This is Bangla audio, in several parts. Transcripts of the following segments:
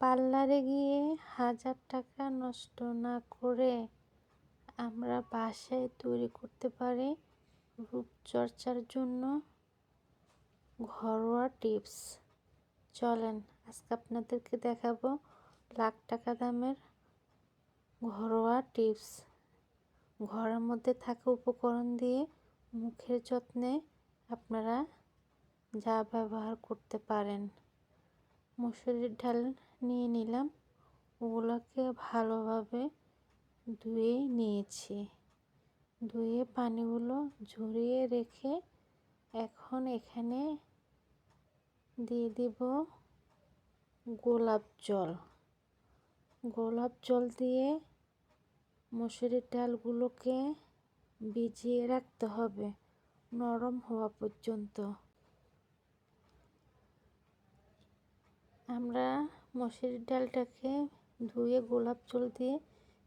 পার্লারে গিয়ে 1000 টাকা নষ্ট না করে আমরা বাসায় তৈরি করতে পারি রূপচর্চার জন্য ঘরোয়া টিপস। চলেন আজকে আপনাদেরকে দেখাবো লাখ টাকা দামের ঘরোয়া টিপস। ঘরের মধ্যে থাকা উপকরণ দিয়ে মুখের যত্নে আপনারা যা ব্যবহার করতে পারেন। মসুরির ডাল নিয়ে নিলাম, ওগুলোকে ভালোভাবে ধুয়ে নিয়েছি। ধুয়ে পানিগুলো ঝরিয়ে রেখে এখন এখানে দিয়ে দিব গোলাপ জল। গোলাপ জল দিয়ে মসুরির ডালগুলোকে ভিজিয়ে রাখতে হবে নরম হওয়া পর্যন্ত। আমরা মসুরির ডালটাকে ধুয়ে গোলাপ জল দিয়ে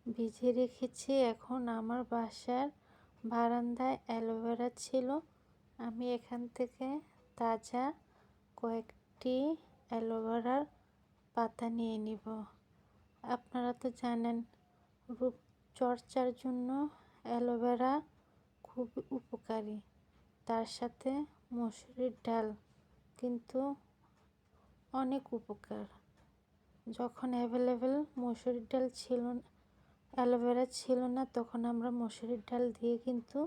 ভিজিয়ে রেখেছি। এখন আমার বাসার বারান্দায় অ্যালোভেরা ছিল, আমি এখান থেকে তাজা কয়েকটি অ্যালোভেরার পাতা নিয়ে নিব। আপনারা তো জানেন রূপচর্চার জন্য অ্যালোভেরা খুব উপকারী, তার সাথে মসুরির ডাল কিন্তু অনেক উপকার। যখন অ্যাভেলেবেল মসুরির ডাল ছিল না, অ্যালোভেরা ছিল না, তখন আমরা মসুরির ডাল দিয়ে কিন্তু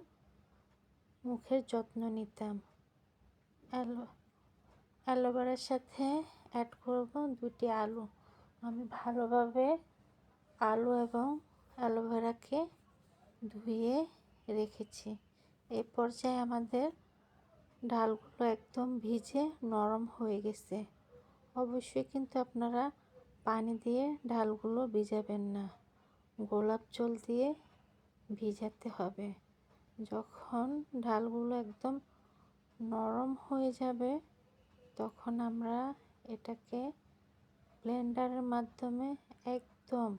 মুখের যত্ন নিতাম। অ্যালোভেরার সাথে অ্যাড করব 2টি আলু। আমি ভালোভাবে আলু এবং অ্যালোভেরাকে ধুয়ে রেখেছি। এই পর্যায়ে আমাদের ডালগুলো একদম ভিজে নরম হয়ে গেছে। অবশ্যই কিন্তু আপনারা পানি দিয়ে ডালগুলো ভিজাবেন না, গোলাপ জল দিয়ে ভিজাতে হবে। যখন ডালগুলো একদম নরম হয়ে যাবে তখন আমরা এটাকে ব্লেন্ডারের মাধ্যমে একদম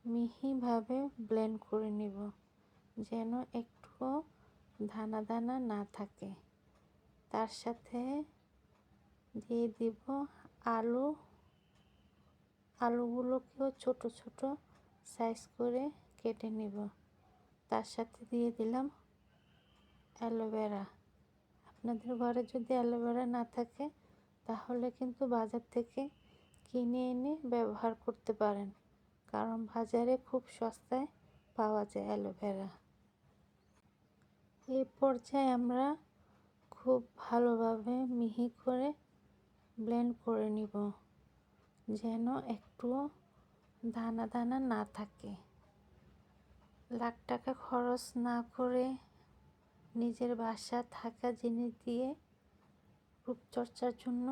মিহিভাবে ব্লেন্ড করে নিব, যেন একটুও দানা দানা না থাকে। তার সাথে দিয়ে দিব আলুগুলোকেও ছোট ছোট সাইজ করে কেটে নিব। তার সাথে দিয়ে দিলাম অ্যালোভেরা। আপনাদের ঘরে যদি অ্যালোভেরা না থাকে তাহলে কিন্তু বাজার থেকে কিনে এনে ব্যবহার করতে পারেন, কারণ বাজারে খুব সস্তায় পাওয়া যায় অ্যালোভেরা। এই পর্যায়ে আমরা খুব ভালোভাবে মিহি করে ব্লেন্ড করে নিব, যেন একটুও দানা দানা না থাকে। লাখ টাকা খরচ না করে নিজের বাসা থাকা জিনিস দিয়ে রূপচর্চার জন্য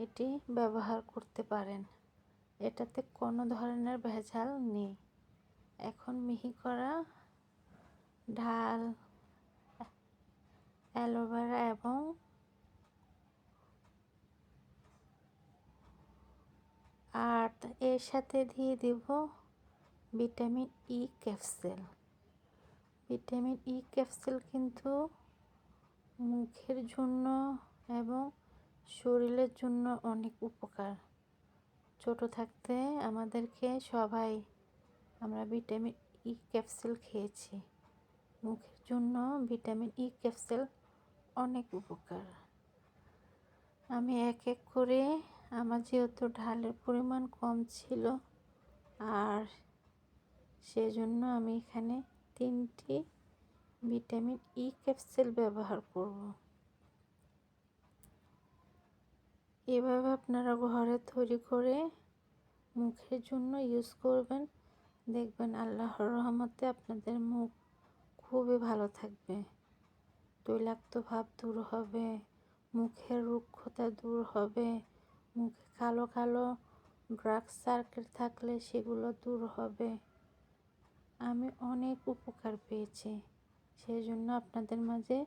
এটি ব্যবহার করতে পারেন। এটাতে কোনো ধরনের ভেজাল নেই। এখন মিহি করা ডাল, অ্যালোভেরা এবং এর সাথে দিয়ে দিব vitamin E capsule. Vitamin E capsule কিন্তু মুখের জন্য এবং শরীরের জন্য অনেক উপকার। ছোট থাকতে আমাদেরকে আমরা ভিটামিন ই ক্যাপসুল খেয়েছি। মুখের জন্য ভিটামিন ই ক্যাপসুল অনেক উপকার। আমি এক এক করে, আমার যেহেতু ঢালের পরিমাণ কম ছিল আর সেজন্য আমি এখানে 3টি ভিটামিন ই ক্যাপসুল ব্যবহার করব। এভাবে আপনারা ঘরে তৈরি করে মুখের জন্য ইউজ করবেন, দেখবেন আল্লাহর রহমতে আপনাদের মুখ খুবই ভালো থাকবে। তৈলাক্ত ভাব দূর হবে, মুখের রুক্ষতা দূর হবে, মুখে কালো কালো ডার্ক সার্কেল থাকলে সেগুলো দূর হবে। আমি অনেক উপকার পেয়েছি, সেই জন্য আপনাদের মাঝে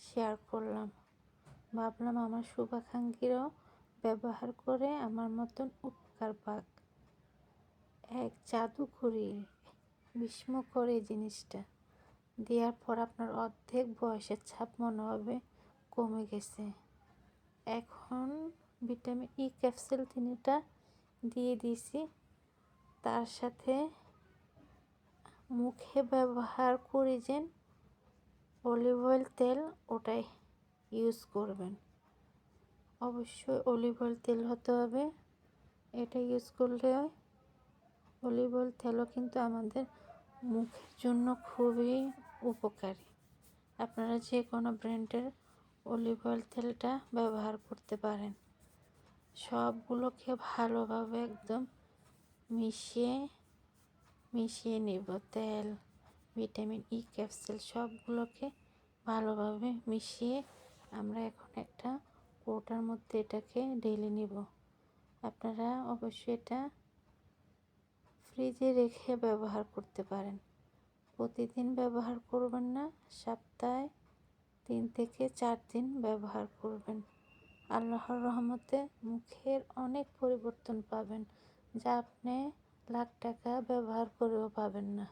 শেয়ার করলাম। ভাবলাম আমার শুভাকাঙ্ক্ষীরাও ব্যবহার করে আমার মতন উপকার পাক। এক জাদুকরি, বিস্ময়কর এই জিনিসটা দেওয়ার পর আপনার অর্ধেক বয়সের ছাপ মনে হবে কমে গেছে। এখন ভিটামিন ই ক্যাপসুল 3টা দিয়ে দিছি। তার সাথে মুখে ব্যবহার করি যে অলিভ অয়েল তেল, ওটাই ইউজ করবেন। অবশ্যই অলিভ অয়েল তেল হতে হবে। এটা ইউজ করলে অলিভ অয়েল তেলও কিন্তু আমাদের মুখের জন্য খুবই উপকারী। আপনারা যে কোনো ব্র্যান্ডের অলিভ অয়েল তেলটা ব্যবহার করতে পারেন। সবগুলোকে ভালোভাবে একদম মিশিয়ে নেব। তেল, ভিটামিন ই ক্যাপসুল সবগুলোকে ভালোভাবে মিশিয়ে আমরা এখন একটা কৌটার মধ্যে এটাকে ঢেলে নিব। আপনারা অবশ্যই এটা ফ্রিজে রেখে ব্যবহার করতে পারেন। প্রতিদিন ব্যবহার করবেন না, সপ্তাহে 3 থেকে 4 দিন ব্যবহার করবেন। আল্লাহর রহমতে মুখের অনেক পরিবর্তন পাবেন, যা আপনি লাখ টাকা ব্যবহার করেও পাবেন না।